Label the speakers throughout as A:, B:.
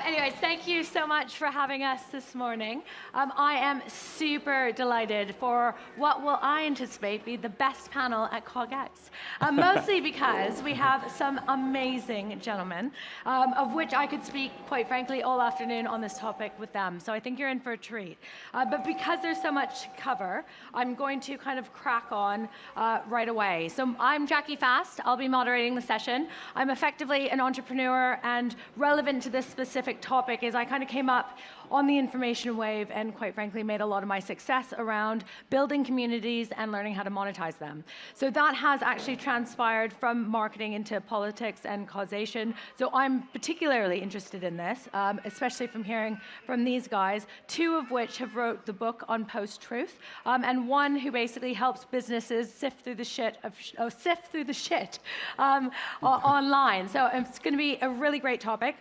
A: Anyways, thank you so much for having us this morning. I am super delighted for what will I anticipate be the best panel at CogX, mostly because we have some amazing gentlemen, of which I could speak, quite frankly, all afternoon on this topic with them. So I think you're in for a treat. But because there's so much to cover, I'm going to kind of crack on right away. So I'm Jackie Fast. I'll be moderating the session. I'm effectively an entrepreneur, and relevant to this specific topic is I kind of came up on the information wave and, quite frankly, made a lot of my success around building communities and learning how to monetize them. So that has actually transpired from marketing into politics and causation. So I'm particularly interested in this, especially from hearing from these guys, two of which have wrote the book on post-truth, and one who basically helps businesses sift through the shit online. So it's going to be a really great topic.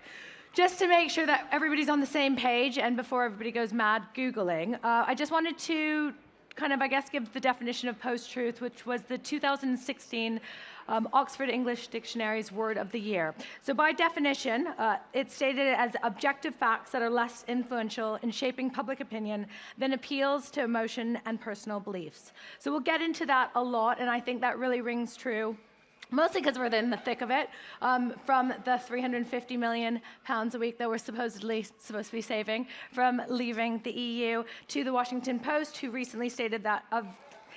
A: Just to make sure that everybody's on the same page, and before everybody goes mad Googling, I just wanted to kind of, I guess, give the definition of post-truth, which was the 2016 Oxford English Dictionary's word of the year. So by definition, it's stated as objective facts that are less influential in shaping public opinion than appeals to emotion and personal beliefs. So we'll get into that a lot, and I think that really rings true, mostly because we're in the thick of it, from the 350 million pounds a week that we're supposed to be saving from leaving the EU, to the Washington Post, who recently stated that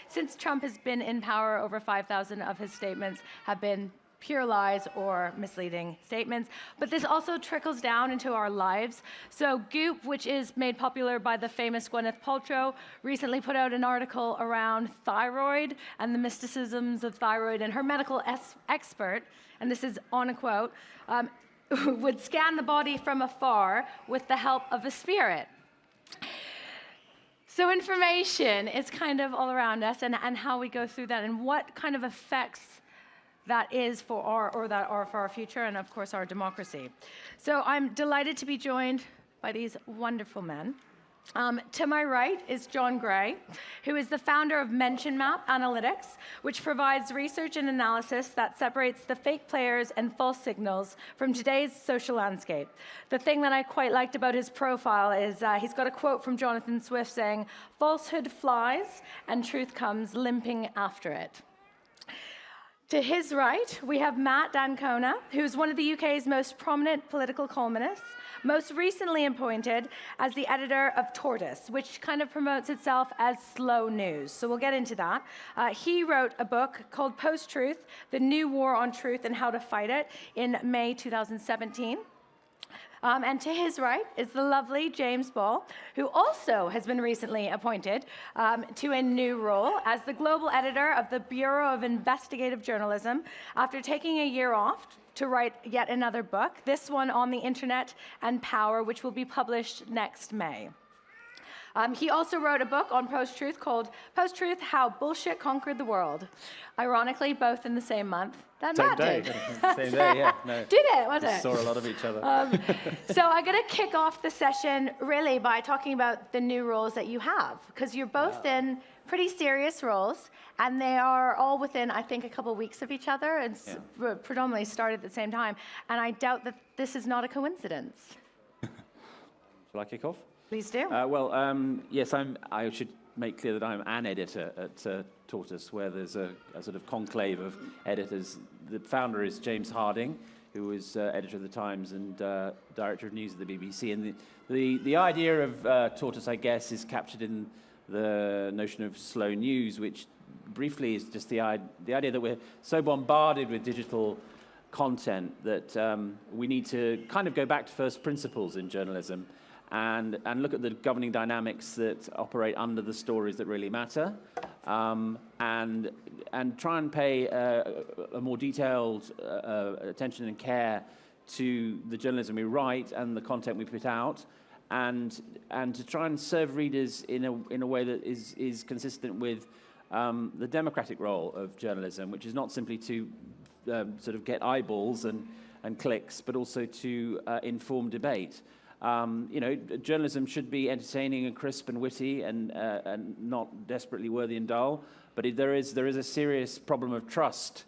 A: since Trump has been in power, over 5,000 of his statements have been pure lies or misleading statements. But this also trickles down into our lives. So Goop, which is made popular by the famous Gwyneth Paltrow, recently put out an article around thyroid and the mysticisms of thyroid, and her medical expert, and this is on a quote, would scan the body from afar with the help of a spirit. So information is kind of all around us, and how we go through that, and what kind of effects that is for our future, and of course our democracy. So I'm delighted to be joined by these wonderful men. To my right is John Gray, who is the founder of Mentionmapp Analytics, which provides research and analysis that separates the fake players and false signals from today's social landscape. The thing that I quite liked about his profile is he's got a quote from Jonathan Swift saying, "Falsehood flies and truth comes limping after it." To his right, we have Matt D'Ancona, who's one of the UK's most prominent political columnists, most recently appointed as the editor of Tortoise, which kind of promotes itself as slow news. So we'll get into that. He wrote a book called Post-Truth, The New War on Truth and How to Fight It in May 2017. And to his right is the lovely James Ball, who also has been recently appointed to a new role as the global editor of the Bureau of Investigative Journalism after taking a year off to write yet another book, this one on the internet and power, which will be published next May. He also wrote a book on post-truth called Post-Truth, How Bullshit Conquered the World. Ironically, both in the same month. That
B: Same
A: Matt
B: day.
A: did.
B: Same day, yeah. No.
A: Did it, was
B: We
A: it?
B: saw a lot of each other.
A: So I'm going to kick off the session really by talking about the new roles that you have, because you're both in pretty serious roles, and they are all within, I think, a couple of weeks of each other, and predominantly started at the same time. And I doubt that this is not a coincidence.
B: Shall I kick off?
A: Please do.
B: Yes, I should make clear that I'm an editor at Tortoise, where there's a sort of conclave of editors. The founder is James Harding, who was editor of the Times and director of news at the BBC. And the idea of Tortoise, I guess, is captured in the notion of slow news, which briefly is just the idea that we're so bombarded with digital content that we need to kind of go back to first principles in journalism and look at the governing dynamics that operate under the stories that really matter, and try and pay a more detailed attention and care to the journalism we write and the content we put out, and to try and serve readers in a way that is consistent with the democratic role of journalism, which is not simply to sort of get eyeballs and clicks, but also to inform debate. Journalism should be entertaining and crisp and witty and not desperately worthy and dull. But there is a serious problem of trust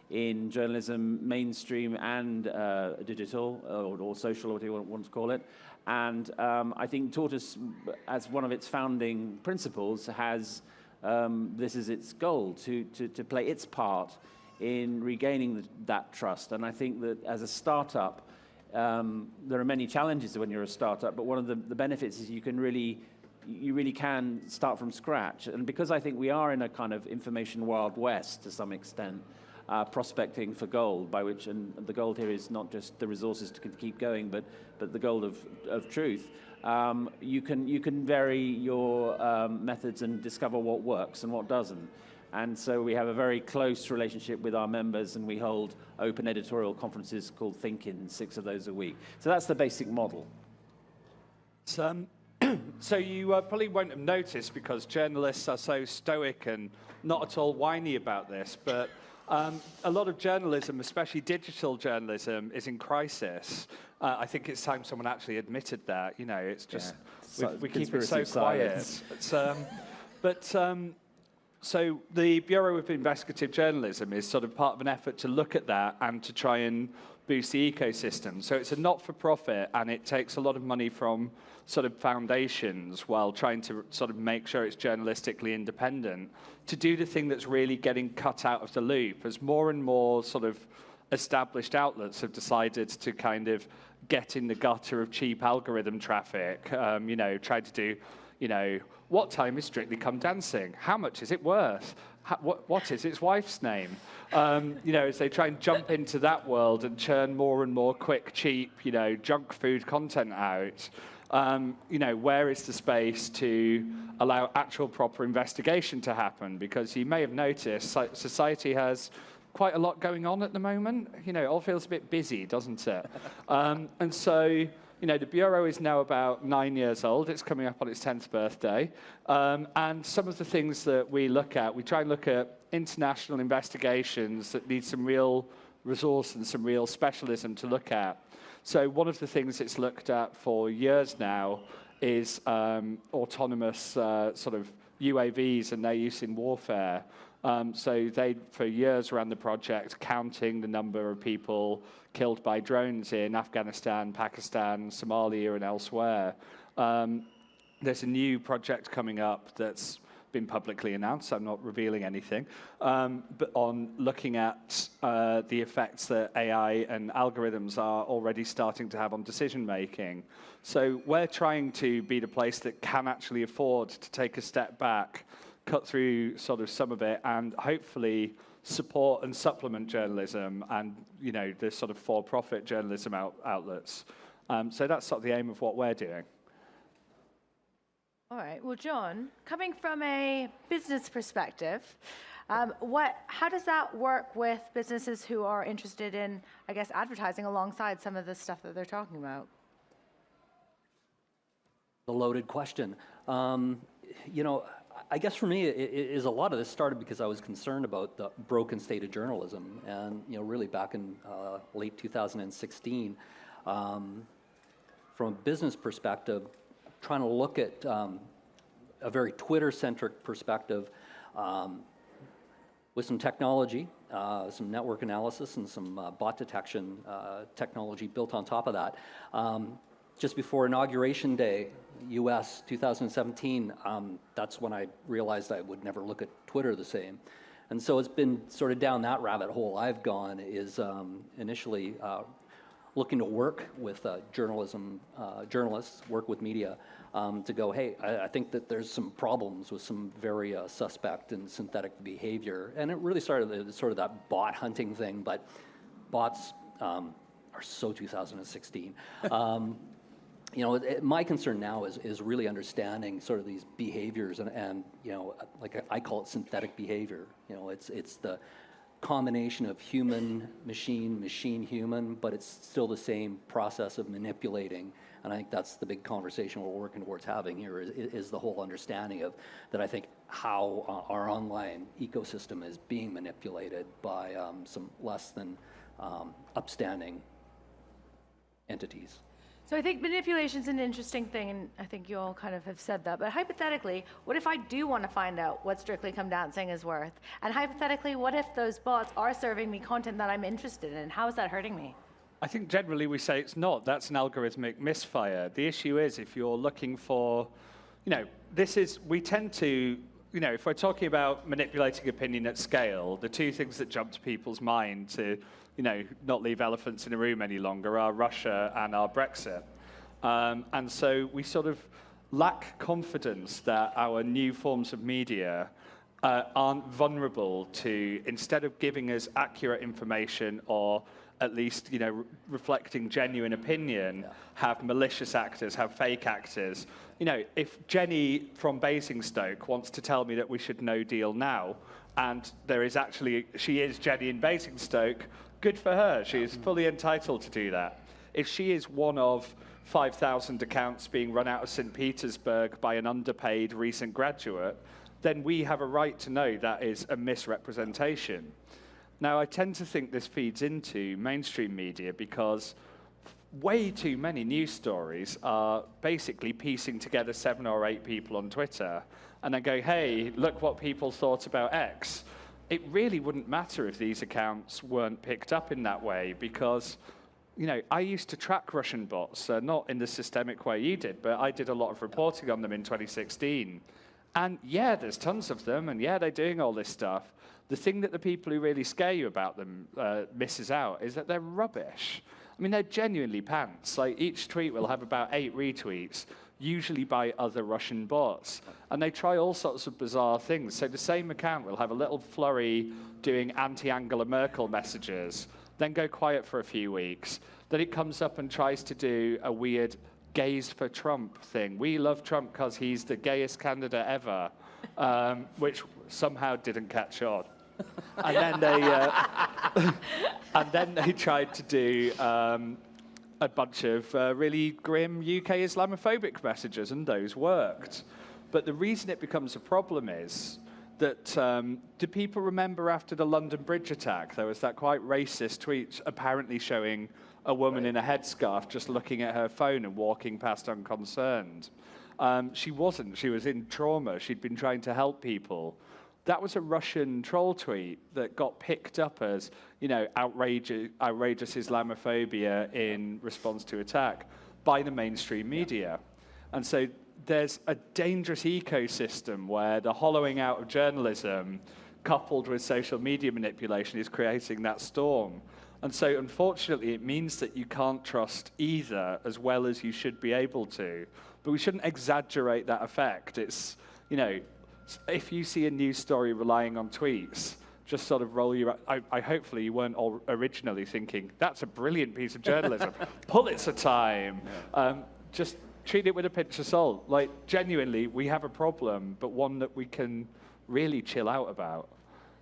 B: in journalism, mainstream and digital or social, or whatever you want to call it. And I think Tortoise, as one of its founding principles, has this is its goal, to play its part in regaining that trust. And I think that as a startup, there are many challenges when you're a startup, but one of the benefits is you really can start from scratch. And because I think we are in a kind of information Wild West to some extent, prospecting for gold, by which, and the gold here is not just the resources to keep going, but the gold of truth. You can vary your methods and discover what works and what doesn't. And so we have a very close relationship with our members, and we hold open editorial conferences called Thinkin', 6 of those a week. So that's the basic model.
C: So you probably won't have noticed, because journalists are so stoic and not at all whiny about this, but a lot of journalism, especially digital journalism, is in crisis. I think it's time someone actually admitted that. You know, it's just, we keep it so quiet. So the Bureau of Investigative Journalism is sort of part of an effort to look at that and to try and boost the ecosystem. So it's a not-for-profit, and it takes a lot of money from sort of foundations while trying to sort of make sure it's journalistically independent, to do the thing that's really getting cut out of the loop, as more and more sort of established outlets have decided to kind of get in the gutter of cheap algorithm traffic, you know, try to do, you know, what time is Strictly Come Dancing? How much is it worth? What is its wife's name? You know, as they try and jump into that world and churn more and more quick, cheap, you know, junk food content out, you know, where is the space to allow actual proper investigation to happen? Because you may have noticed society has quite a lot going on at the moment. You know, it all feels a bit busy, doesn't it? And so, you know, the Bureau is now about 9 years old. It's coming up on its 10th birthday. And some of the things that we look at, we try and look at international investigations that need some real resource and some real specialism to look at. So one of the things it's looked at for years now is autonomous sort of UAVs and their use in warfare. So they, for years, ran the project counting the number of people killed by drones in Afghanistan, Pakistan, Somalia, and elsewhere. There's a new project coming up that's been publicly announced, so I'm not revealing anything, but on looking at the effects that AI and algorithms are already starting to have on decision-making. So we're trying to be the place that can actually afford to take a step back, cut through sort of some of it, and hopefully support and supplement journalism and, you know, the sort of for-profit journalism outlets. So that's sort of the aim of what we're doing.
A: All right. Well, John, coming from a business perspective, how does that work with businesses who are interested in, I guess, advertising alongside some of the stuff that they're talking about?
D: A loaded question. You know, I guess for me, is a lot of this started because I was concerned about the broken state of journalism, and you know, really back in late 2016, from a business perspective, trying to look at a very Twitter-centric perspective with some technology, some network analysis, and some bot detection technology built on top of that. Just before Inauguration Day, US 2017, that's when I realized I would never look at Twitter the same. And so it's been sort of down that rabbit hole I've gone, is initially looking to work with journalists, work with media, to go, hey, I think that there's some problems with some very suspect and synthetic behavior. And it really started sort of that bot hunting thing, but bots are so 2016. You know, my concern now is really understanding sort of these behaviors and you know, like I call it synthetic behavior. You know, it's the combination of human, machine, but it's still the same process of manipulating. And I think that's the big conversation we're working towards having here is the whole understanding of that. I think how our online ecosystem is being manipulated by some less than upstanding entities.
A: So I think manipulation's an interesting thing, and I think you all kind of have said that. But hypothetically, what if I do want to find out what Strictly Come Dancing is worth? And hypothetically, what if those bots are serving me content that I'm interested in? How is that hurting me?
C: I think generally we say it's not. That's an algorithmic misfire. The issue is if you're looking for, we tend to, if we're talking about manipulating opinion at scale, the two things that jump to people's mind to, not leave elephants in a room any longer are Russia and our Brexit. And so we sort of lack confidence that our new forms of media aren't vulnerable to, instead of giving us accurate information or at least, reflecting genuine opinion, have malicious actors, have fake actors. If Jenny from Basingstoke wants to tell me that we should no deal now, and she is Jenny in Basingstoke, good for her. She is fully entitled to do that. If she is one of 5,000 accounts being run out of St. Petersburg by an underpaid recent graduate, then we have a right to know that is a misrepresentation. Now, I tend to think this feeds into mainstream media because way too many news stories are basically piecing together 7 or 8 people on Twitter and then go, hey, look what people thought about X. It really wouldn't matter if these accounts weren't picked up in that way because, I used to track Russian bots, not in the systemic way you did, but I did a lot of reporting on them in 2016. And yeah, there's tons of them, and yeah, they're doing all this stuff. The thing that the people who really scare you about them misses out is that they're rubbish. I mean, they're genuinely pants. Like, each tweet will have about 8 retweets, usually by other Russian bots. And they try all sorts of bizarre things. So the same account will have a little flurry doing anti-Angela Merkel messages, then go quiet for a few weeks. Then it comes up and tries to do a weird gays for Trump thing. We love Trump because he's the gayest candidate ever, which somehow didn't catch on. And then they tried to do a bunch of really grim UK Islamophobic messages, and those worked. But the reason it becomes a problem is that, do people remember after the London Bridge attack, there was that quite racist tweet apparently showing a woman in a headscarf just looking at her phone and walking past unconcerned. She wasn't. She was in trauma. She'd been trying to help people. That was a Russian troll tweet that got picked up as, outrageous Islamophobia in response to attack by the mainstream media. And so there's a dangerous ecosystem where the hollowing out of journalism coupled with social media manipulation is creating that storm. And so, unfortunately, it means that you can't trust either as well as you should be able to. But we shouldn't exaggerate that effect. It's, if you see a news story relying on tweets, just sort of roll your... I hopefully you weren't all originally thinking, that's a brilliant piece of journalism. Pulitzer time. Just treat it with a pinch of salt. Like, genuinely, we have a problem, but one that we can really chill out about.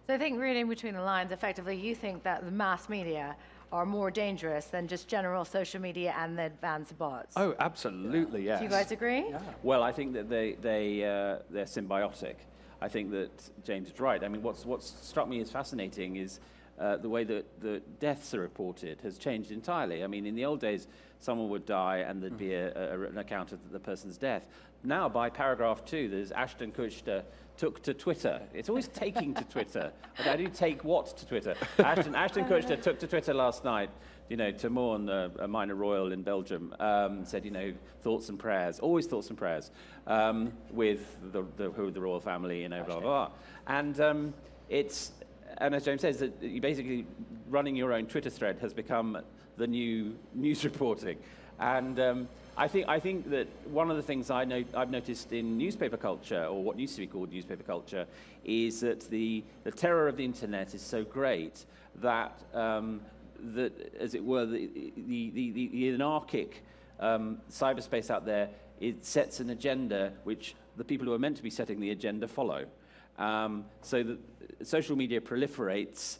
A: So I think reading between the lines, effectively, you think that the mass media are more dangerous than just general social media and the advanced bots.
C: Oh, absolutely, yes.
A: Do you guys agree?
C: Yeah.
B: Well, I think that they're symbiotic. I think that James is right. I mean, what's struck me as fascinating is the way that the deaths are reported has changed entirely. I mean, in the old days, someone would die and there'd be an account of the person's death. Now, by paragraph 2, there's Ashton Kutcher took to Twitter. It's always taking to Twitter. Like, I do take what to Twitter? Ashton Kutcher took to Twitter last night, to mourn a minor royal in Belgium. Said, thoughts and prayers, always thoughts and prayers, with the royal family, blah, blah, blah. And and as James says, that you basically running your own Twitter thread has become the new news reporting. And I think that one of the things I've noticed in newspaper culture, or what used to be called newspaper culture, is that the terror of the internet is so great that, as it were, the anarchic cyberspace out there, it sets an agenda which the people who are meant to be setting the agenda follow. So that social media proliferates,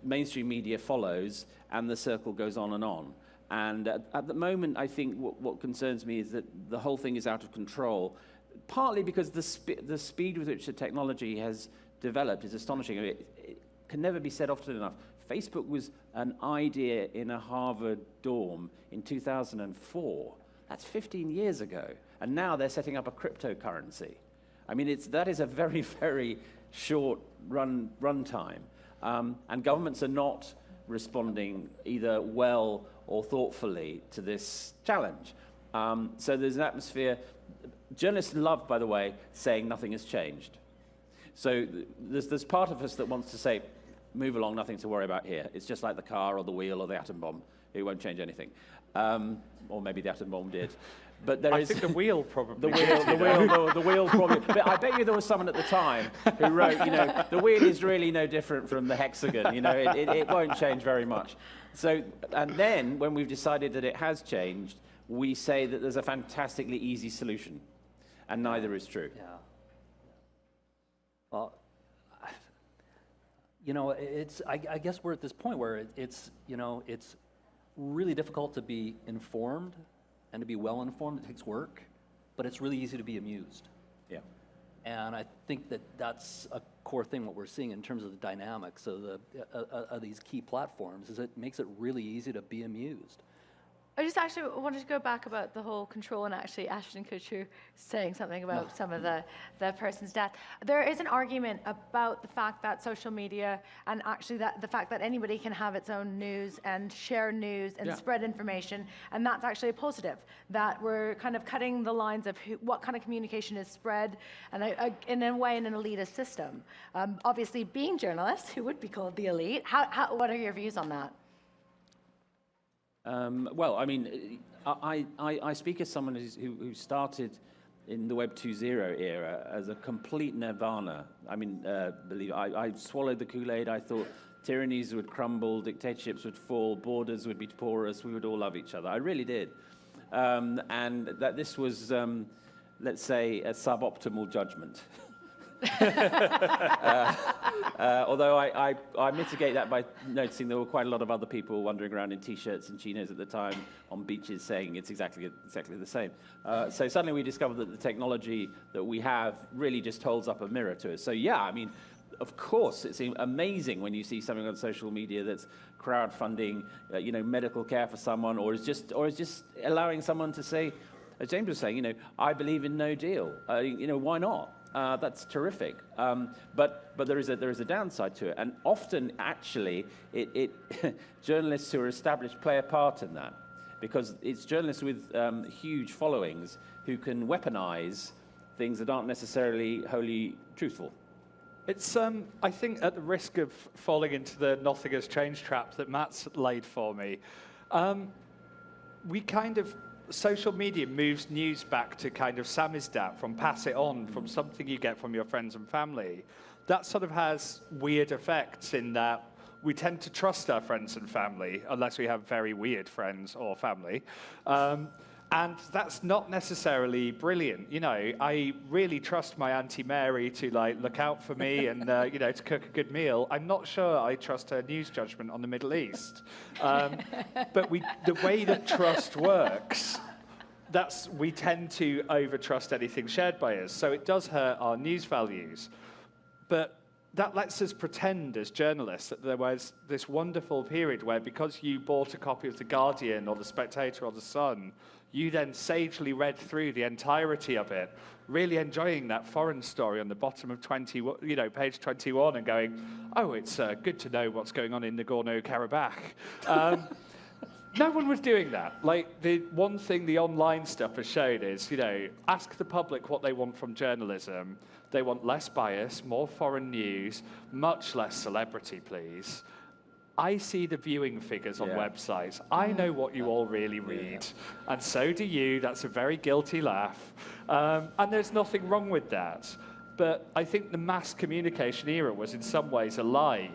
B: mainstream media follows, and the circle goes on and on. And at the moment, I think what concerns me is that the whole thing is out of control, partly because the speed with which the technology has developed is astonishing. It can never be said often enough. Facebook was an idea in a Harvard dorm in 2004. That's 15 years ago. And now they're setting up a cryptocurrency. I mean, that is a very, very short run time. And governments are not responding either well or thoughtfully to this challenge. So there's an atmosphere. Journalists love, by the way, saying nothing has changed. So there's part of us that wants to say, move along, nothing to worry about here. It's just like the car or the wheel or the atom bomb. It won't change anything. Or maybe the atom bomb did. But
C: I think the wheel probably.
B: The wheel probably. But I bet you there was someone at the time who wrote, the wheel is really no different from the hexagon. It won't change very much. So, and then when we've decided that it has changed, we say that there's a fantastically easy solution, and neither is true.
D: Yeah. Well, I guess we're at this point where it's really difficult to be informed and to be well informed. It takes work, but it's really easy to be amused.
B: Yeah.
D: And I think that's a core thing what we're seeing in terms of the dynamics of these key platforms is it makes it really easy to be amused.
A: I just actually wanted to go back about the whole control and actually Ashton Kutcher saying something about some of the person's death. There is an argument about the fact that social media and actually the fact that anybody can have its own news and share news and spread information, and that's actually a positive, that we're kind of cutting the lines of what kind of communication is spread, and in a way in an elitist system. Obviously, being journalists, who would be called the elite, what are your views on that?
B: Well, I mean, I speak as someone who started in the Web 2.0 era as a complete nirvana. I mean, I swallowed the Kool-Aid. I thought tyrannies would crumble, dictatorships would fall, borders would be porous, we would all love each other. I really did. And that this was, let's say, a suboptimal judgment. Although I mitigate that by noticing there were quite a lot of other people wandering around in T-shirts and chinos at the time on beaches saying it's exactly the same. So suddenly we discovered that the technology that we have really just holds up a mirror to us. So yeah, I mean, of course, it's amazing when you see something on social media that's crowdfunding, medical care for someone, or is just allowing someone to say, as James was saying, I believe in no deal. Why not? That's terrific, but there is a downside to it, and often actually journalists who are established play a part in that, because it's journalists with huge followings who can weaponize things that aren't necessarily wholly truthful.
C: It's I think at the risk of falling into the nothing has changed trap that Matt's laid for me, social media moves news back to kind of samizdat, from pass it on, from something you get from your friends and family. That sort of has weird effects in that we tend to trust our friends and family, unless we have very weird friends or family. And that's not necessarily brilliant. I really trust my Auntie Mary to look out for me and to cook a good meal. I'm not sure I trust her news judgment on the Middle East. But the way that trust works, we tend to over-trust anything shared by us. So it does hurt our news values. But that lets us pretend as journalists that there was this wonderful period where, because you bought a copy of The Guardian or The Spectator or The Sun, you then sagely read through the entirety of it, really enjoying that foreign story on the bottom of page 21 and going, oh, it's good to know what's going on in Nagorno-Karabakh. No one was doing that. The one thing the online stuff has shown is, ask the public what they want from journalism. They want less bias, more foreign news, much less celebrity, please. I see the viewing figures on websites. I know what you all really read. And so do you. That's a very guilty laugh. And there's nothing wrong with that. But I think the mass communication era was in some ways a lie.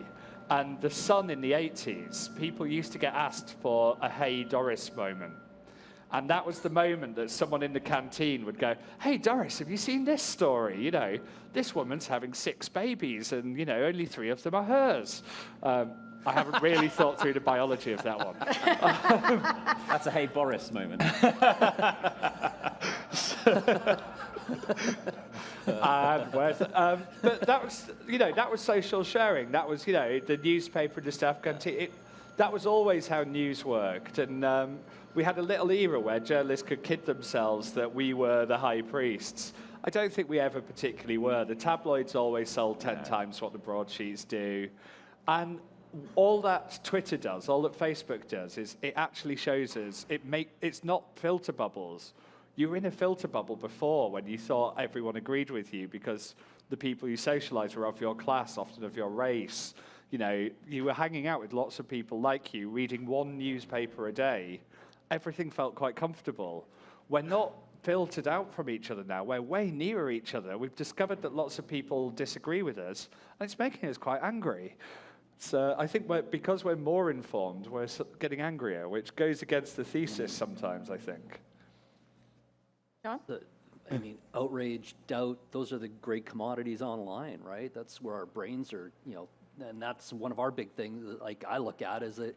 C: And The Sun in the 80s, people used to get asked for a Hey Doris moment. And that was the moment that someone in the canteen would go, hey, Doris, have you seen this story? This woman's having 6 babies and, only 3 of them are hers. I haven't really thought through the biology of that one.
B: That's a Hey Boris moment.
C: And but that was, that was social sharing. That was, the newspaper and the stuff. That was always how news worked. And we had a little era where journalists could kid themselves that we were the high priests. I don't think we ever particularly were. The tabloids always sold 10 times what the broadsheets do. And all that Twitter does, all that Facebook does, is it actually shows us, it's not filter bubbles. You were in a filter bubble before when you thought everyone agreed with you because the people you socialize were of your class, often of your race. You were hanging out with lots of people like you, reading one newspaper a day. Everything felt quite comfortable. We're not filtered out from each other now. We're way nearer each other. We've discovered that lots of people disagree with us, and it's making us quite angry. So I think because we're more informed, we're getting angrier, which goes against the thesis sometimes, I think.
A: John?
D: Outrage, doubt, those are the great commodities online, right? That's where our brains are, and that's one of our big things, like I look at, is that,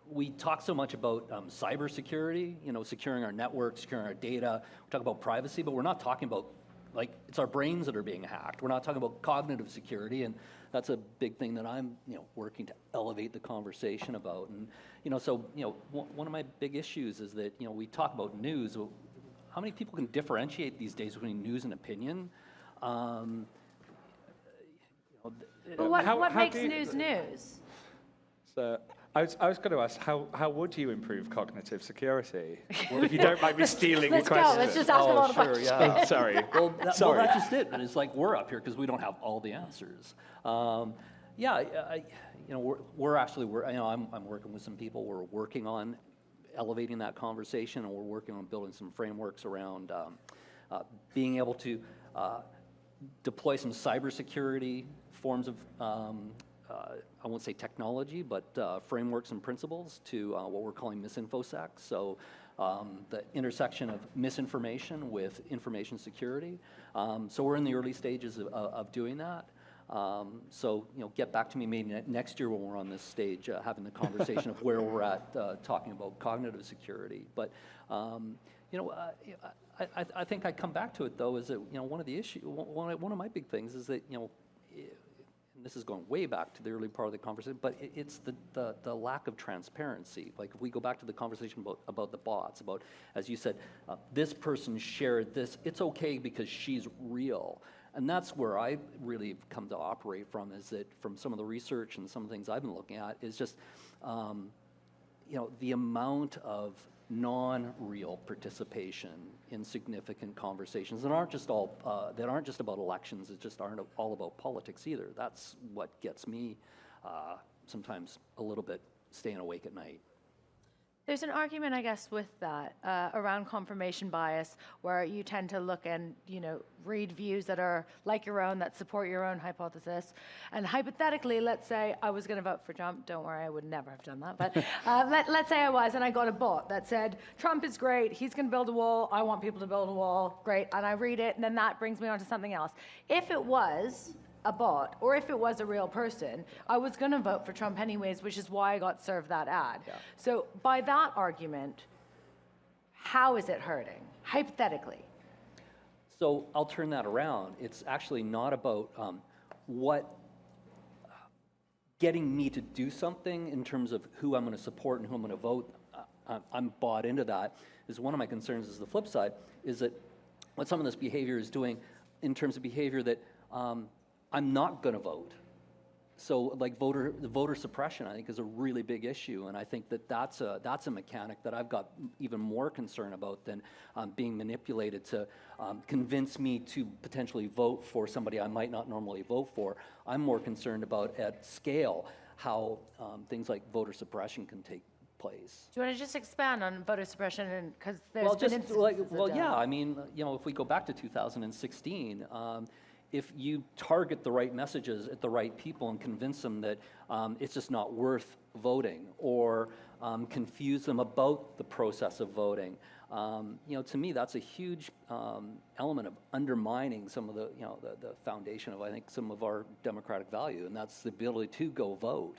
D: we talk so much about cybersecurity, securing our networks, securing our data. We talk about privacy, but we're not talking about, it's our brains that are being hacked. We're not talking about cognitive security, and that's a big thing that I'm, working to elevate the conversation about. And, one of my big issues is that, we talk about news. How many people can differentiate these days between news and opinion?
A: But what makes news news?
C: So I was going to ask, how would you improve cognitive security? Well, if you don't mind me stealing the question.
A: Let's just ask a lot of questions.
D: Yeah.
C: Sorry.
D: Well, that's just it. And it's like we're up here because we don't have all the answers. We're actually, I'm working with some people. We're working on elevating that conversation, and we're working on building some frameworks around being able to deploy some cybersecurity forms of, I won't say technology, but frameworks and principles to what we're calling misinfosec. So the intersection of misinformation with information security. So we're in the early stages of doing that. Get back to me maybe next year when we're on this stage having the conversation of where we're at talking about cognitive security. But I think I come back to it though is that one of the one of my big things is that and this is going way back to the early part of the conversation, but it's the lack of transparency. Like if we go back to the conversation about the bots, about, as you said, this person shared this, it's okay because she's real. And that's where I really have come to operate from, is that from some of the research and some of the things I've been looking at is just, the amount of non-real participation in significant conversations that aren't just about elections, it just aren't all about politics either. That's what gets me sometimes a little bit staying awake at night.
A: There's an argument, I guess, with that around confirmation bias, where you tend to look and read views that are like your own, that support your own hypothesis. And hypothetically, let's say I was going to vote for Trump. Don't worry, I would never have done that. But let's say I was, and I got a bot that said Trump is great. He's going to build a wall. I want people to build a wall. Great. And I read it, and then that brings me on to something else. If it was a bot, or if it was a real person, I was going to vote for Trump anyways, which is why I got served that ad. Yeah. So by that argument, how is it hurting, hypothetically?
D: So I'll turn that around. It's actually not about getting me to do something in terms of who I'm going to support and who I'm going to vote. I'm bought into that. Is one of my concerns is the flip side, is that what some of this behavior is doing in terms of behavior that I'm not going to vote. So like voter suppression, I think, is a really big issue, and I think that's a mechanic that I've got even more concern about than being manipulated to convince me to potentially vote for somebody I might not normally vote for. I'm more concerned about at scale how things like voter suppression can take place.
A: Do you want to just expand on voter suppression, and because there's been instances
D: yeah, I mean, if we go back to 2016. If you target the right messages at the right people and convince them that it's just not worth voting, or confuse them about the process of voting, to me that's a huge element of undermining some of the foundation of, I think, some of our democratic value, and that's the ability to go vote.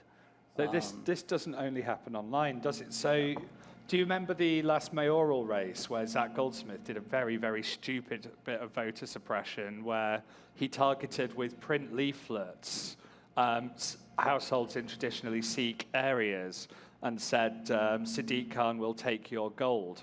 C: So this doesn't only happen online, does it? So Do you remember the last mayoral race where Zach Goldsmith did a very, very stupid bit of voter suppression where he targeted with print leaflets households in traditionally Sikh areas and said, Sadiq Khan will take your gold,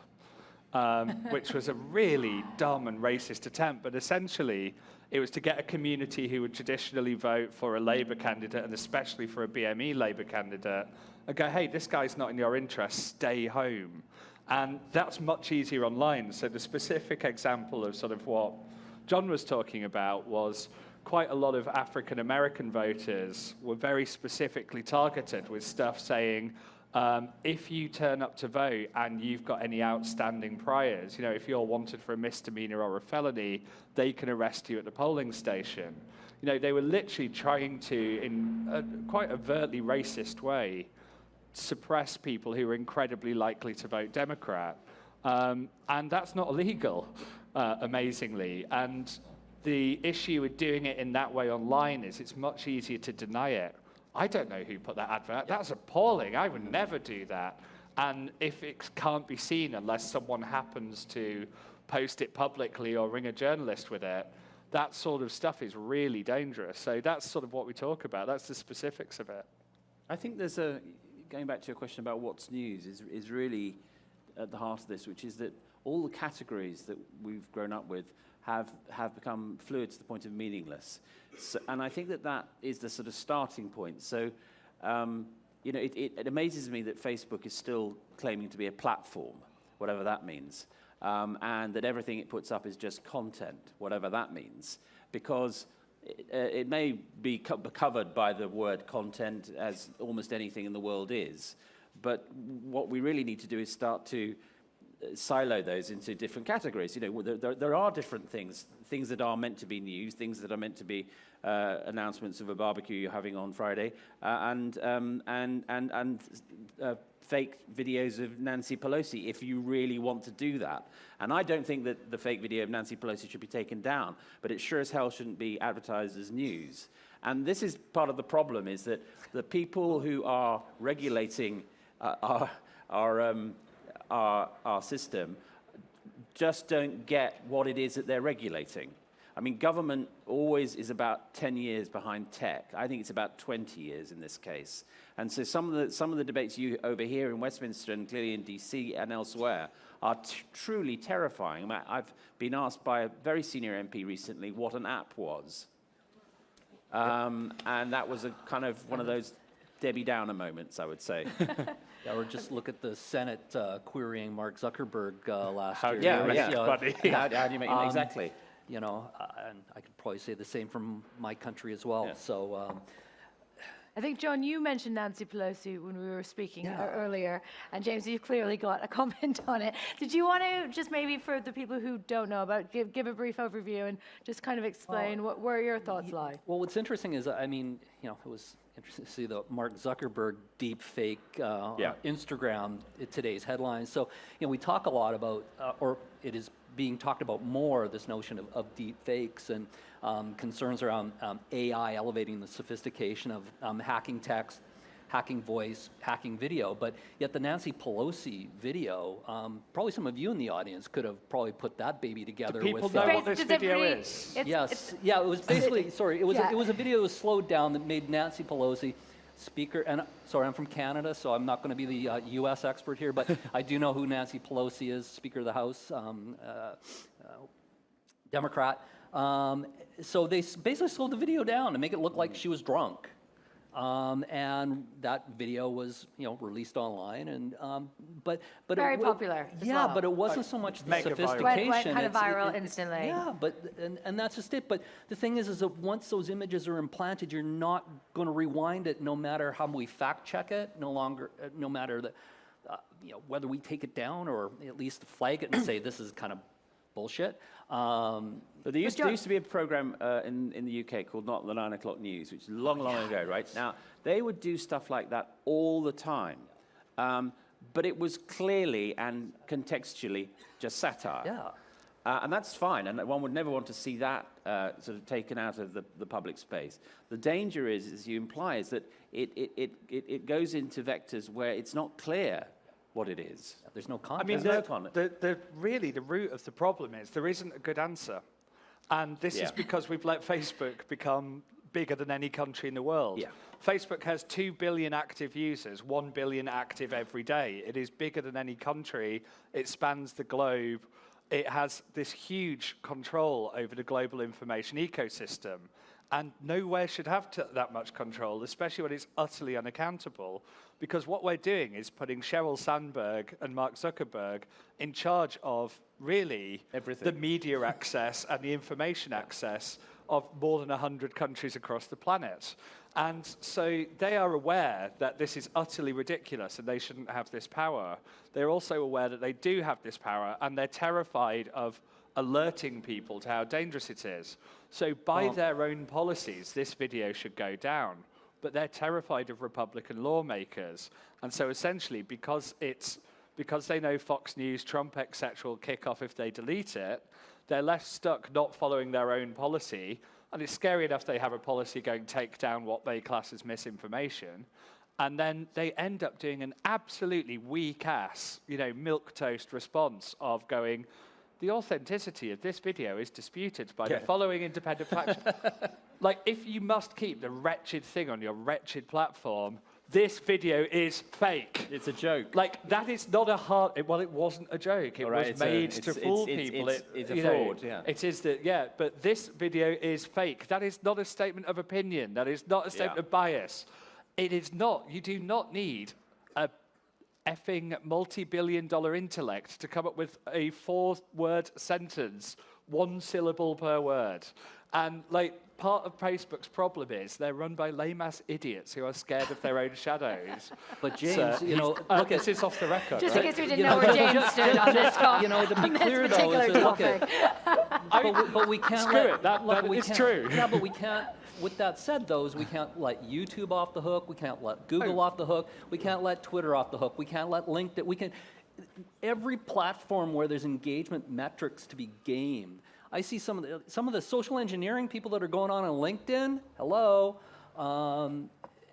C: which was a really dumb and racist attempt. But essentially, it was to get a community who would traditionally vote for a Labour candidate, and especially for a BME Labour candidate, and go, hey, this guy's not in your interest, stay home. And that's much easier online. So the specific example of sort of what John was talking about was quite a lot of African American voters were very specifically targeted with stuff saying, if you turn up to vote and you've got any outstanding priors, if you're wanted for a misdemeanor or a felony, they can arrest you at the polling station. They were literally trying to, in a quite overtly racist way, suppress people who were incredibly likely to vote Democrat. And that's not illegal, amazingly. And the issue with doing it in that way online is it's much easier to deny it. I don't know who put that advert. That's appalling. I would never do that. And if it can't be seen unless someone happens to post it publicly or ring a journalist with it, that sort of stuff is really dangerous. So that's sort of what we talk about. That's the specifics of it.
B: I think there's going back to your question about what's news is really at the heart of this, which is that all the categories that we've grown up with have become fluid to the point of meaningless. So, and I think that is the sort of starting point. So, it amazes me that Facebook is still claiming to be a platform, whatever that means, and that everything it puts up is just content, whatever that means, because it may be covered by the word content, as almost anything in the world is, but what we really need to do is start to silo those into different categories. There are different things that are meant to be news, things that are meant to be announcements of a barbecue you're having on Friday, and fake videos of Nancy Pelosi, if you really want to do that. And I don't think that the fake video of Nancy Pelosi should be taken down, but it sure as hell shouldn't be advertised as news. And this is part of the problem, is that the people who are regulating our system just don't get what it is that they're regulating. I mean, government always is about 10 years behind tech. I think it's about 20 years in this case. And so some of the debates you over here in Westminster and clearly in DC and elsewhere are truly terrifying. I mean, I've been asked by a very senior MP recently what an app was. And that was a kind of one of those Debbie Downer moments, I would say.
D: Yeah, or just look at the Senate querying Mark Zuckerberg last year.
B: Buddy. How do you make it exactly?
D: And I could probably say the same from my country as well.
B: Yeah.
D: So.
A: I think, John, you mentioned Nancy Pelosi when we were speaking earlier, and James, you've clearly got a comment on it. Did you want to just maybe, for the people who don't know about, give a brief overview and just kind of explain where your thoughts lie?
D: Well, what's interesting is, it was interesting to see the Mark Zuckerberg deep fake Instagram in today's headlines. So, we talk a lot about, or it is being talked about more, this notion of deep fakes and concerns around AI elevating the sophistication of hacking text, hacking voice, hacking video. But yet the Nancy Pelosi video, probably some of you in the audience could have probably put that baby together.
C: Do people
D: with,
C: know what this video is?
D: Yes. Yeah, it was basically, sorry, it was a video that was slowed down that made Nancy Pelosi Speaker, and sorry, I'm from Canada, so I'm not going to be the U.S. expert here, but I do know who Nancy Pelosi is, Speaker of the House, Democrat. So they basically slowed the video down to make it look like she was drunk. And that video was, released online, and but
A: very popular.
D: Yeah, but it wasn't so much the sophistication.
A: Went kind of viral instantly.
D: Yeah, and that's just it. But the thing is that once those images are implanted, you're not going to rewind it, no matter how we fact check it. No matter whether we take it down or at least flag it and say this is kind of bullshit.
B: But there used to be a program in the UK called Not the 9 O'Clock News, which is long ago, right? Now, they would do stuff like that all the time. But it was clearly and contextually just satire.
D: Yeah.
B: And that's fine, and one would never want to see that sort of taken out of the public space. The danger is, as you imply, is that it goes into vectors where it's not clear what it is.
D: There's no
C: I
D: context.
C: mean,
B: There's no
C: really the root of the problem is there isn't a good answer. And this is because we've let Facebook become bigger than any country in the world.
B: Yeah.
C: Facebook has 2 billion active users, 1 billion active every day. It is bigger than any country. It spans the globe. It has this huge control over the global information ecosystem. And nowhere should have that much control, especially when it's utterly unaccountable, because what we're doing is putting Sheryl Sandberg and Mark Zuckerberg in charge of really
B: everything.
C: The media access and the information access of more than 100 countries across the planet. And so they are aware that this is utterly ridiculous and they shouldn't have this power. They're also aware that they do have this power, and they're terrified of alerting people to how dangerous it is. So by their own policies, this video should go down. But they're terrified of Republican lawmakers. And so essentially, because they know Fox News, Trump, etc. will kick off if they delete it, they're left stuck not following their own policy. And it's scary enough they have a policy going take down what they class as misinformation. And then they end up doing an absolutely weak-ass, milquetoast response of going, the authenticity of this video is disputed by the following independent fact. Like, if you must keep the wretched thing on your wretched platform, this video is fake.
B: It's a joke.
C: Like, that is not a hard... Well, it wasn't a joke. It was made to fool people.
B: It's a fraud, yeah.
C: It is but this video is fake. That is not a statement of opinion. That is not a statement of bias. It is not. You do not need a effing multi-billion-dollar intellect to come up with a 4-word sentence, 1 syllable per word. And, part of Facebook's problem is they're run by lame-ass idiots who are scared of their own shadows.
D: But James, look at
C: this is off the record.
A: Just in case we didn't know where James stood on this call.
D: to be clear though,
A: particular
D: is that,
A: topic.
D: but we can't
C: Screw
D: let,
C: it, that
D: we
C: is
D: can't-
C: true.
D: Yeah, but we can't. With that said, though, is we can't let YouTube off the hook. We can't let Google off the hook. We can't let Twitter off the hook. We can't let LinkedIn. We can. Every platform where there's engagement metrics to be gamed. I see some of the social engineering people that are going on LinkedIn. Hello.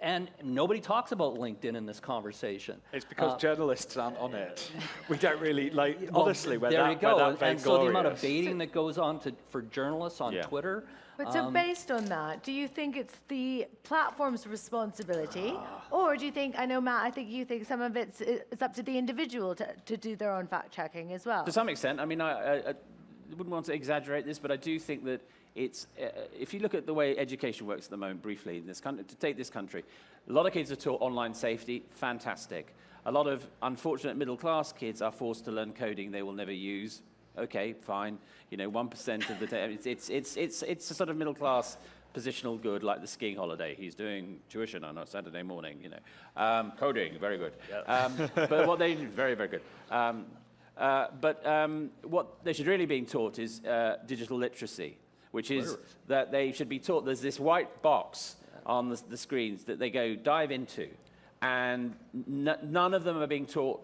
D: And nobody talks about LinkedIn in this conversation.
C: It's because journalists aren't on it. We don't really, honestly, we're
D: there
C: that,
D: you go.
C: we're that
D: and so the amount of
C: vainglorious.
D: baiting that goes on for journalists on Twitter.
A: But so based on that, do you think it's the platform's responsibility, or do you think, I know, Matt, I think you think some of it's up to the individual to do their own fact-checking as well?
B: To some extent. I mean, I wouldn't want to exaggerate this, but I do think that it's, if you look at the way education works at the moment, briefly, in this country, to take this country, a lot of kids are taught online safety, fantastic. A lot of unfortunate middle-class kids are forced to learn coding they will never use. Okay, fine. 1% of the day. It's a sort of middle-class positional good, like the skiing holiday. He's doing tuition on a Saturday morning. Coding, very good. Yep. But what they very, very good. What they should really be taught is digital literacy, which is that they should be taught there's this white box on the screens that they go dive into, and none of them are being taught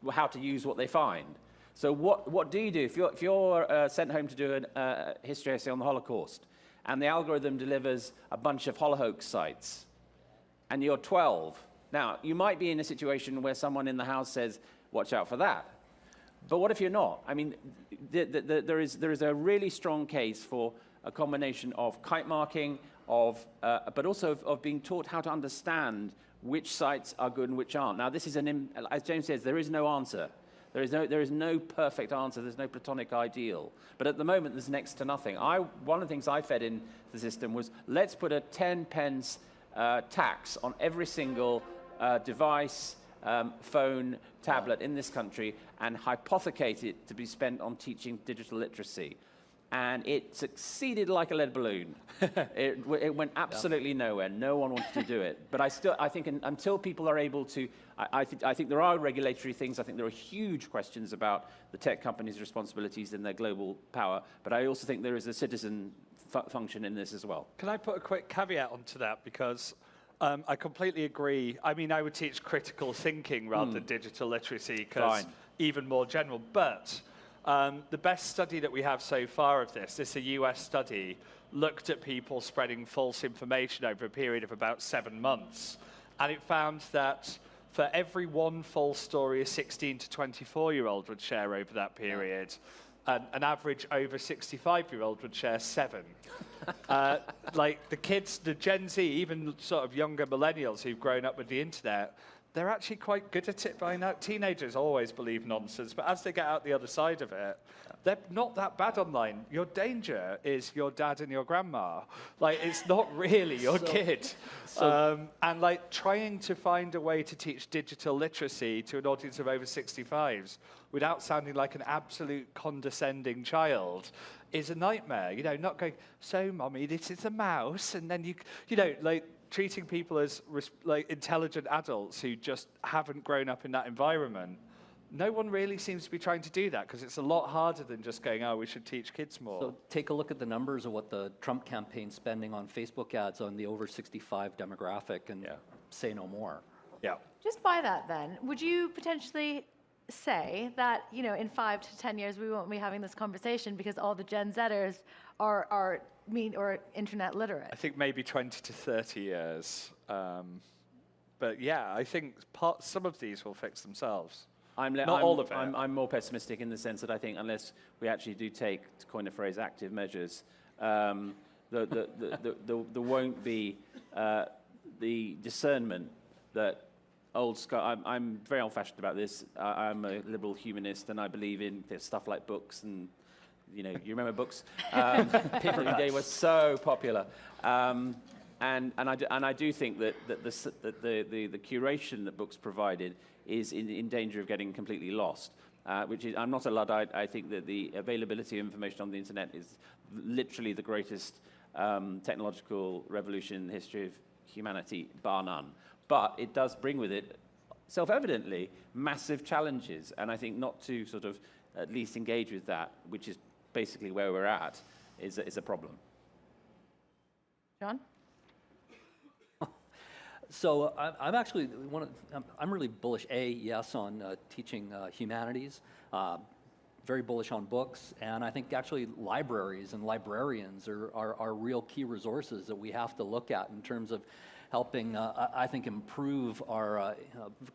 B: how to use what they find. So what do you do if you're sent home to do a history essay on the Holocaust, and the algorithm delivers a bunch of holocaust sites, and you're 12? Now, you might be in a situation where someone in the house says, watch out for that. But what if you're not? I mean, there is a really strong case for a combination of kite marking, but also of being taught how to understand which sites are good and which aren't. Now, this is as James says, there is no answer. There is no perfect answer. There's no platonic ideal. But at the moment, there's next to nothing. One of the things I fed in the system was, let's put a 10-pence tax on every single device, phone, tablet in this country, and hypothecate it to be spent on teaching digital literacy. And it succeeded like a lead balloon. It went absolutely nowhere. No one wanted to do it. But I think until people are able to, I think there are regulatory things. I think there are huge questions about the tech companies' responsibilities and their global power. But I also think there is a citizen function in this as well.
C: Can I put a quick caveat onto that? Because I completely agree. I mean, I would teach critical thinking rather than digital literacy, because even more general. But the best study that we have so far of this is a US study, looked at people spreading false information over a period of about 7 months. And it found that for every one false story a 16 to 24-year-old would share over that period, an average over 65-year-old would share 7. Like the kids, the Gen Z, even sort of younger millennials who've grown up with the internet, they're actually quite good at it by now. Teenagers always believe nonsense, but as they get out the other side of it, they're not that bad online. Your danger is your dad and your grandma. Like, it's not really your kid. And like trying to find a way to teach digital literacy to an audience of over 65s without sounding like an absolute condescending child is a nightmare. You know, not going, so mommy, this is a mouse, and then you know, like, treating people as like intelligent adults who just haven't grown up in that environment. No one really seems to be trying to do that because it's a lot harder than just going, oh, we should teach kids more.
D: So take a look at the numbers of what the Trump campaign spending on Facebook ads on the over 65 demographic and say no more.
C: Yeah.
A: Just by that then, would you potentially say that, you know, in 5 to 10 years we won't be having this conversation because all the Gen Zers are internet literate?
C: I think maybe 20 to 30 years. But yeah, I think some of these will fix themselves. Not all of it.
B: I'm more pessimistic in the sense that I think unless we actually do take, to coin a phrase, active measures, there won't be the discernment that I'm very old-fashioned about this. I'm a liberal humanist, and I believe in stuff like books and, you know, you remember books? They were so popular. And I do think that the curation that books provided is in danger of getting completely lost. Which is, I'm not a Luddite. I think that the availability of information on the internet is literally the greatest technological revolution in the history of humanity, bar none. But it does bring with it, self-evidently, massive challenges. And I think not to sort of at least engage with that, which is basically where we're at, is a problem.
A: John?
D: So I'm actually I'm really bullish. Yes, on teaching humanities. Very bullish on books, and I think actually libraries and librarians are real key resources that we have to look at in terms of helping, I think, improve our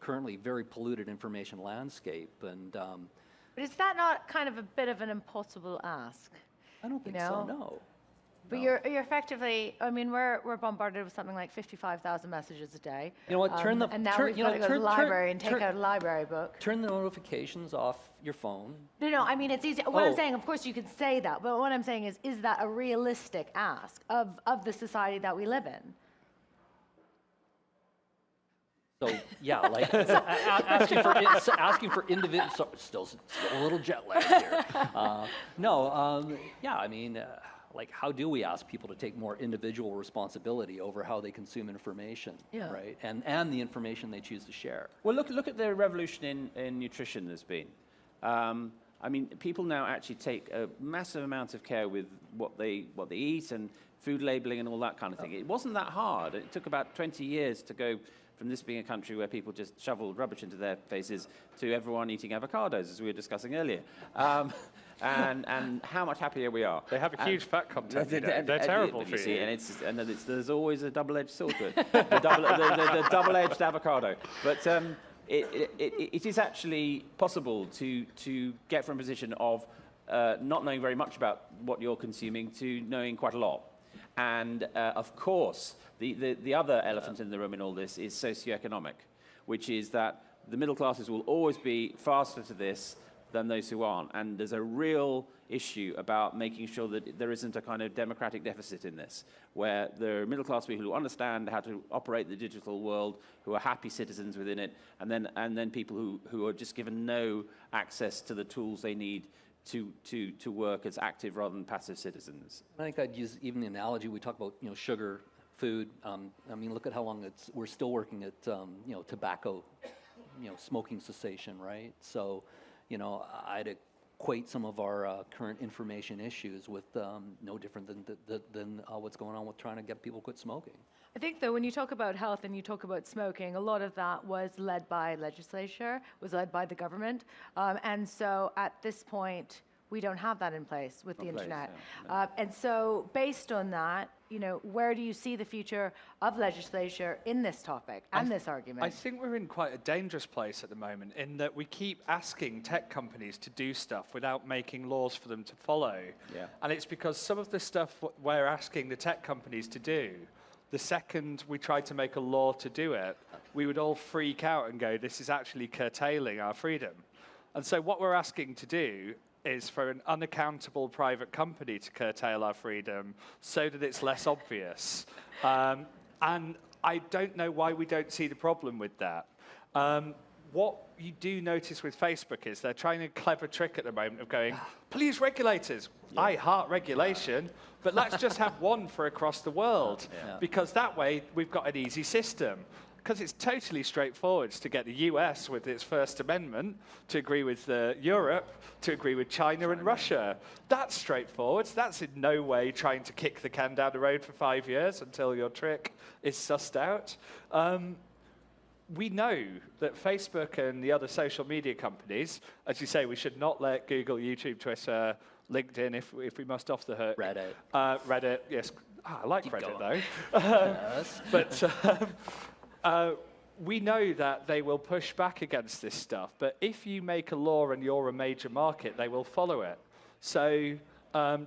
D: currently very polluted information landscape. And
A: But is that not kind of a bit of an impossible ask?
D: I don't think so. No.
A: But you're effectively, I mean, we're bombarded with something like 55,000 messages a day.
D: You know what?
A: And now we've got to go to the library and take out a library book.
D: Turn the notifications off your phone.
A: No, I mean, it's easy. What I'm saying, of course, you could say that, but what I'm saying is that a realistic ask of the society that we live in?
D: So yeah, like asking for individual. Still a little jet lag here. Yeah, I mean. Like, how do we ask people to take more individual responsibility over how they consume information, right? And the information they choose to share.
B: Well, look at the revolution in nutrition there's been. I mean, people now actually take a massive amount of care with what they eat and food labeling and all that kind of thing. It wasn't that hard. It took about 20 years to go from this being a country where people just shoveled rubbish into their faces to everyone eating avocados, as we were discussing earlier. And how much happier we are.
C: They have a huge fat content. They're terrible for you.
B: And there's always a double-edged sword to it. the double-edged avocado. But it is actually possible to get from a position of not knowing very much about what you're consuming to knowing quite a lot. And of course, the other elephant in the room in all this is socioeconomic, which is that the middle classes will always be faster to this than those who aren't. And there's a real issue about making sure that there isn't a kind of democratic deficit in this, where there are middle-class people who understand how to operate the digital world, who are happy citizens within it, and then people who are just given no access to the tools they need to work as active rather than passive citizens.
D: I think I'd use even the analogy we talk about, sugar, food. I mean, look at how long we're still working at, tobacco, smoking cessation, right? So, I'd equate some of our current information issues with no different than what's going on with trying to get people to quit smoking.
A: I think, though, when you talk about health and you talk about smoking, a lot of that was led by legislature, was led by the government. And so at this point, we don't have that in place with the internet. And so based on that, where do you see the future of legislature in this topic and this argument?
C: I think we're in quite a dangerous place at the moment in that we keep asking tech companies to do stuff without making laws for them to follow.
B: Yeah.
C: And it's because some of the stuff we're asking the tech companies to do, the second we tried to make a law to do it, we would all freak out and go, this is actually curtailing our freedom. And so what we're asking to do is for an unaccountable private company to curtail our freedom so that it's less obvious. And I don't know why we don't see the problem with that. What you do notice with Facebook is they're trying a clever trick at the moment of going, please regulators, I heart regulation, but let's just have one for across the world, because that way we've got an easy system. Because it's totally straightforward to get the US with its First Amendment to agree with Europe, to agree with China and Russia. That's straightforward. That's in no way trying to kick the can down the road for 5 years until your trick is sussed out. We know that Facebook and the other social media companies, as you say, we should not let Google, YouTube, Twitter, LinkedIn, if we must off the hook.
D: Reddit.
C: Reddit, yes. I like Reddit, though.
D: Yes.
C: But we know that they will push back against this stuff. But if you make a law and you're a major market, they will follow it. So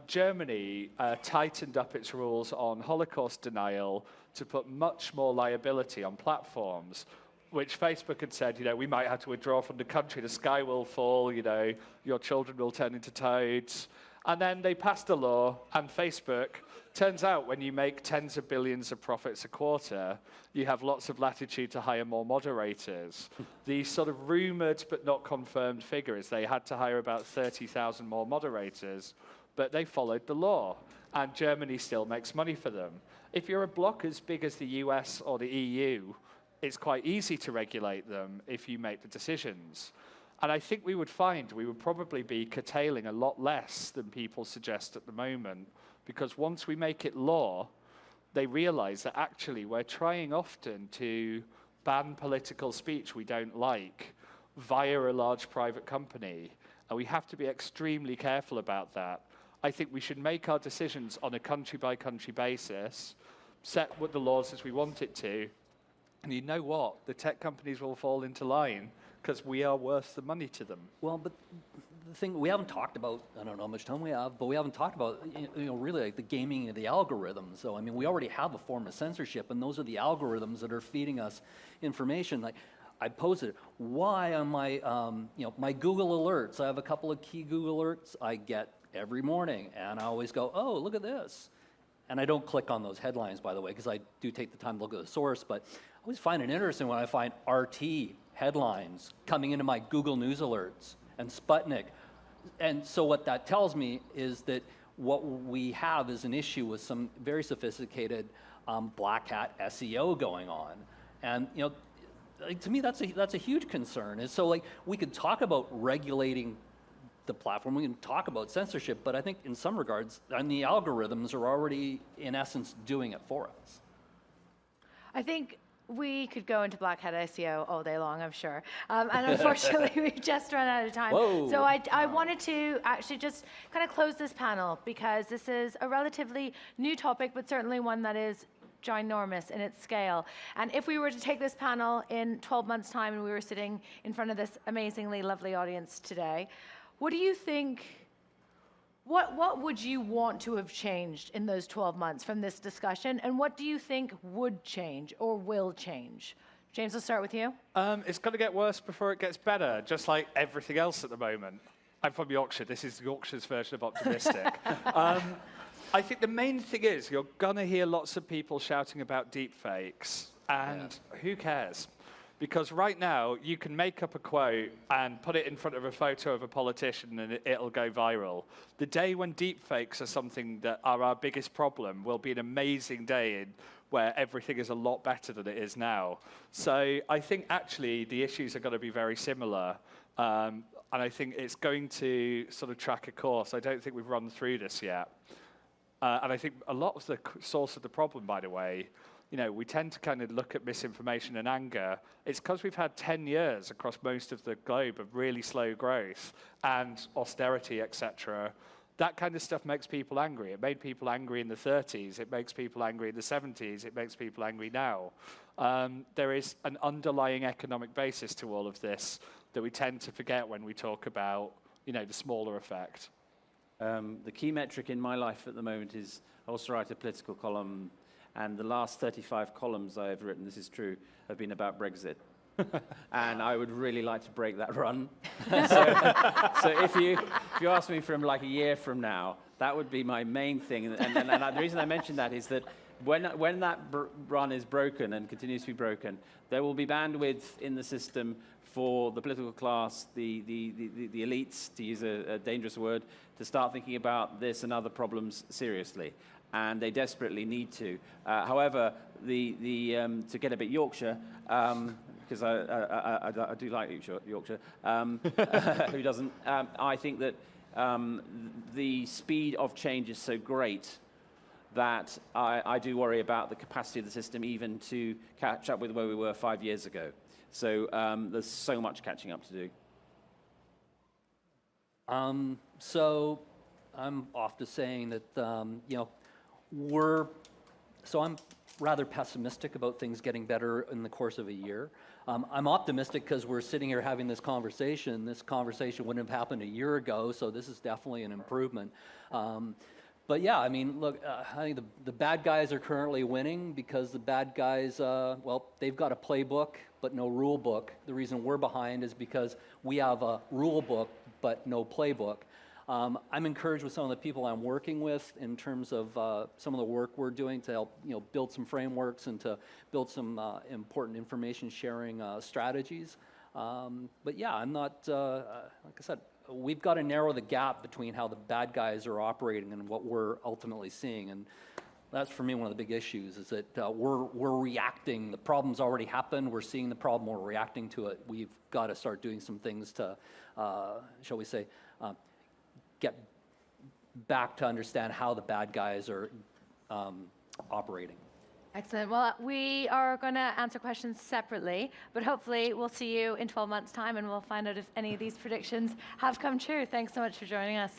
C: Germany tightened up its rules on Holocaust denial to put much more liability on platforms, which Facebook had said, we might have to withdraw from the country, the sky will fall, your children will turn into toads. And then they passed a law, and Facebook, turns out when you make tens of billions of profits a quarter, you have lots of latitude to hire more moderators. These sort of rumored but not confirmed figures, they had to hire about 30,000 more moderators, but they followed the law, and Germany still makes money for them. If you're a bloc as big as the US or the EU, it's quite easy to regulate them if you make the decisions. And I think we would find we would probably be curtailing a lot less than people suggest at the moment, because once we make it law, they realize that actually we're trying often to ban political speech we don't like via a large private company, and we have to be extremely careful about that. I think we should make our decisions on a country-by-country basis, set what the laws as we want it to, and you know what? The tech companies will fall into line because we are worth the money to them.
D: Well, but the thing we haven't talked about, I don't know how much time we have, but we haven't talked about, really like the gaming of the algorithms. So, I mean, we already have a form of censorship, and those are the algorithms that are feeding us information. Like, I posted, why on my, my Google alerts, I have a couple of key Google alerts I get every morning, and I always go, oh, look at this. And I don't click on those headlines, by the way, because I do take the time to look at the source, but I always find it interesting when I find RT headlines coming into my Google News alerts and Sputnik. And so what that tells me is that what we have is an issue with some very sophisticated black hat SEO going on. And like, to me, that's a huge concern. And so like we could talk about regulating the platform, we can talk about censorship, but I think in some regards, and the algorithms are already, in essence, doing it for us.
A: I think we could go into black hat SEO all day long, I'm sure. And unfortunately, we've just run out of time.
D: Whoa.
A: So I wanted to actually just kind of close this panel, because this is a relatively new topic, but certainly one that is ginormous in its scale. And if we were to take this panel in 12 months' time and we were sitting in front of this amazingly lovely audience today, what do you think, what would you want to have changed in those 12 months from this discussion? And what do you think would change or will change? James, I'll start with you.
C: It's going to get worse before it gets better, just like everything else at the moment. I'm from Yorkshire. This is Yorkshire's version of optimistic. I think the main thing is you're going to hear lots of people shouting about deepfakes, and who cares? Because right now, you can make up a quote and put it in front of a photo of a politician and it'll go viral. The day when deepfakes are something that are our biggest problem will be an amazing day where everything is a lot better than it is now. So I think actually the issues are going to be very similar. And I think it's going to sort of track a course. I don't think we've run through this yet. And I think a lot of the source of the problem, by the way, we tend to kind of look at misinformation and anger. It's because we've had 10 years across most of the globe of really slow growth and austerity, etc. that kind of stuff makes people angry. It made people angry in the 30s. It makes people angry in the 70s. It makes people angry now. There is an underlying economic basis to all of this that we tend to forget when we talk about, the smaller effect.
B: The key metric in my life at the moment is I also write a political column, and the last 35 columns I have written, this is true, have been about Brexit. And I would really like to break that run. So if you ask me from like a year from now, that would be my main thing. And the reason I mention that is that when that run is broken and continues to be broken, there will be bandwidth in the system for the political class, the elites, to use a dangerous word, to start thinking about this and other problems seriously. And they desperately need to. However, to get a bit Yorkshire, because I do like Yorkshire, who doesn't? I think that the speed of change is so great that I do worry about the capacity of the system even to catch up with where we were 5 years ago. So there's so much catching up to do.
D: So I'm off to saying that, I'm rather pessimistic about things getting better in the course of a year. I'm optimistic because we're sitting here having this conversation. This conversation wouldn't have happened a year ago, so this is definitely an improvement. But yeah, I mean, look, I think the bad guys are currently winning because the bad guys, they've got a playbook, but no rule book. The reason we're behind is because we have a rule book, but no playbook. I'm encouraged with some of the people I'm working with in terms of some of the work we're doing to help, build some frameworks and to build some important information sharing strategies. But yeah, I'm not, like I said, we've got to narrow the gap between how the bad guys are operating and what we're ultimately seeing. And that's, for me, one of the big issues is that we're reacting. The problem's already happened. We're seeing the problem. We're reacting to it. We've got to start doing some things to, shall we say, get back to understand how the bad guys are operating.
A: Excellent. Well, we are going to answer questions separately, but hopefully we'll see you in 12 months' time and we'll find out if any of these predictions have come true. Thanks so much for joining us.